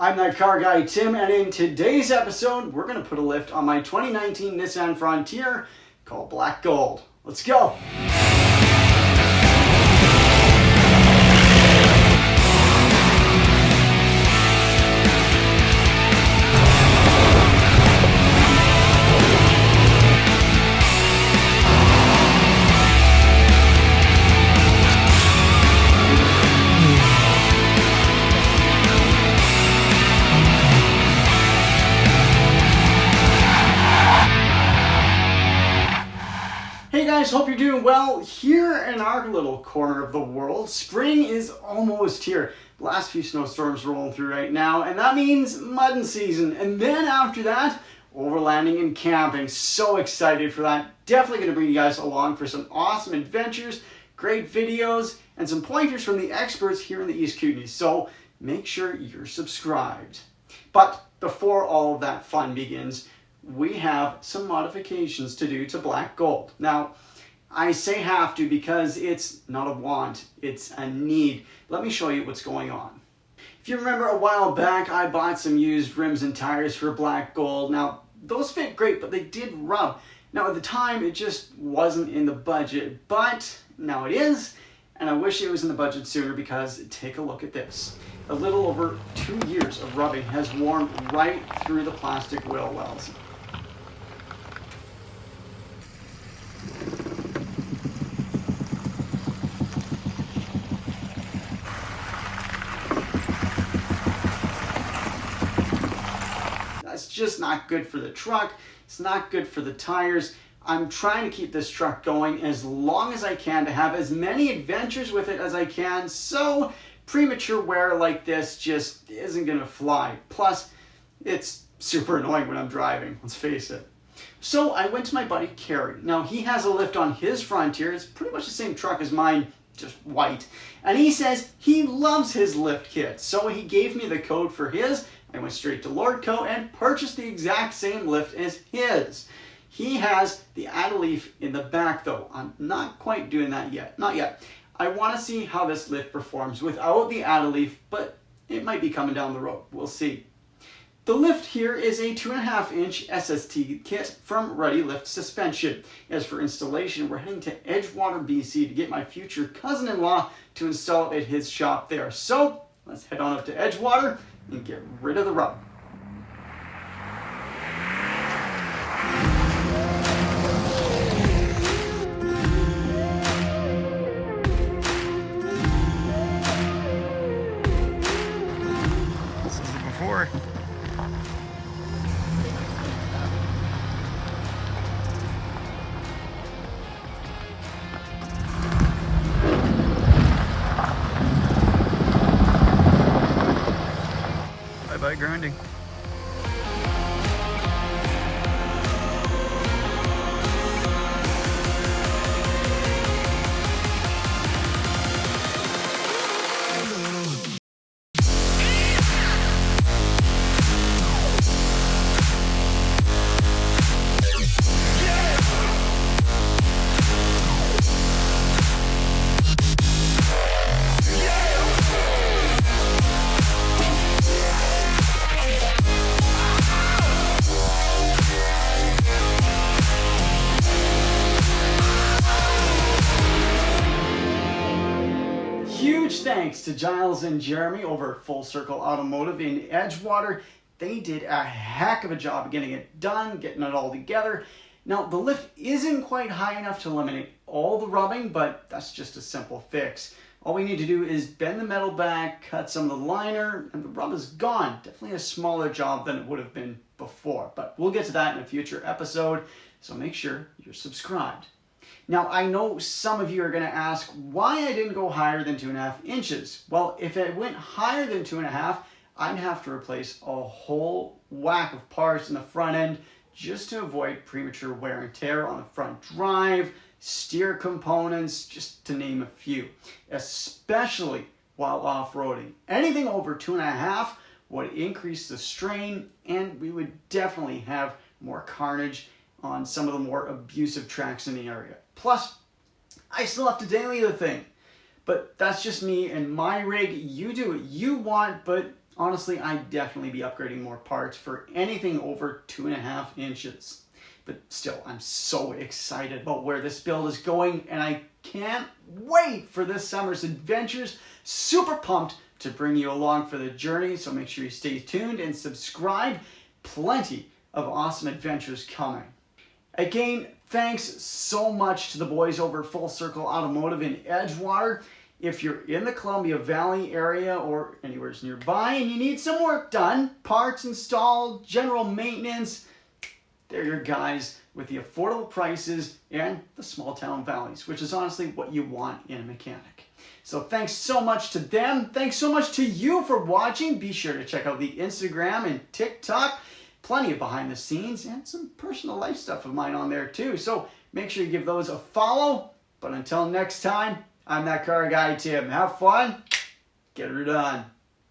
I'm that car guy Tim, and in today's episode, we're going to put a lift on my 2019 Nissan Frontier called Black Gold. Let's go! Hey guys, hope you're doing well. Here in our little corner of the world, spring is almost here. The last few snowstorms rolling through right now, and that means mudding season. And then after that, overlanding and camping. So excited for that. Definitely going to bring you guys along for some awesome adventures, great videos, and some pointers from the experts here in the East Kootenays. So make sure you're subscribed. But before all of that fun begins, we have some modifications to do to Black Gold. Now, I say have to because it's not a want, it's a need. Let me show you what's going on. If you remember a while back, I bought some used rims and tires for Black Gold. Now, those fit great, but they did rub. Now, at the time, it just wasn't in the budget, but now it is, and I wish it was in the budget sooner because take a look at this. A little over 2 years of rubbing has worn right through the plastic wheel wells. That's just not good for the truck. It's not good for the tires. I'm trying to keep this truck going as long as I can to have as many adventures with it as I can, so premature wear like this just isn't gonna fly. Plus, it's super annoying when I'm driving, let's face it. So I went to my buddy Kerry. Now he has a lift on his Frontier. It's pretty much the same truck as mine, just white. And he says he loves his lift kit. So he gave me the code for his. I went straight to Lordco and purchased the exact same lift as his. He has the add-a-leaf in the back though. I'm not quite doing that yet, not yet. I want to see how this lift performs without the add-a-leaf, but it might be coming down the road. We'll see. The lift here is a 2.5-inch SST kit from ReadyLift Suspension. As for installation, we're heading to Edgewater, BC to get my future cousin-in-law to install it at his shop there. So let's head on up to Edgewater and get rid of the rub. This is the before. Bye-bye grounding. Huge thanks to Giles and Jeremy over at Full Circle Automotive in Edgewater. They did a heck of a job of getting it done, getting it all together. Now, the lift isn't quite high enough to eliminate all the rubbing, but that's just a simple fix. All we need to do is bend the metal back, cut some of the liner, and the rub is gone. Definitely a smaller job than it would have been before, but we'll get to that in a future episode, so make sure you're subscribed. Now, I know some of you are going to ask why I didn't go higher than 2.5 inches. Well, if it went higher than 2.5, I'd have to replace a whole whack of parts in the front end just to avoid premature wear and tear on the front drive, steer components, just to name a few, especially while off-roading. Anything over 2.5 would increase the strain, and we would definitely have more carnage on some of the more abusive tracks in the area. Plus, I still have to daily the thing. But that's just me and my rig. You do what you want, but honestly, I'd definitely be upgrading more parts for anything over 2.5 inches. But still, I'm so excited about where this build is going, and I can't wait for this summer's adventures. Super pumped to bring you along for the journey, so make sure you stay tuned and subscribe. Plenty of awesome adventures coming. Again, thanks so much to the boys over at Full Circle Automotive in Edgewater. If you're in the Columbia Valley area or anywhere nearby and you need some work done, parts installed, general maintenance, they're your guys with the affordable prices and the small town values, which is honestly what you want in a mechanic. So thanks so much to them. Thanks so much to you for watching. Be sure to check out the Instagram and TikTok. Plenty of behind the scenes and some personal life stuff of mine on there too. So make sure you give those a follow. But until next time, I'm That Car Guy Tim. Have fun. Get her done.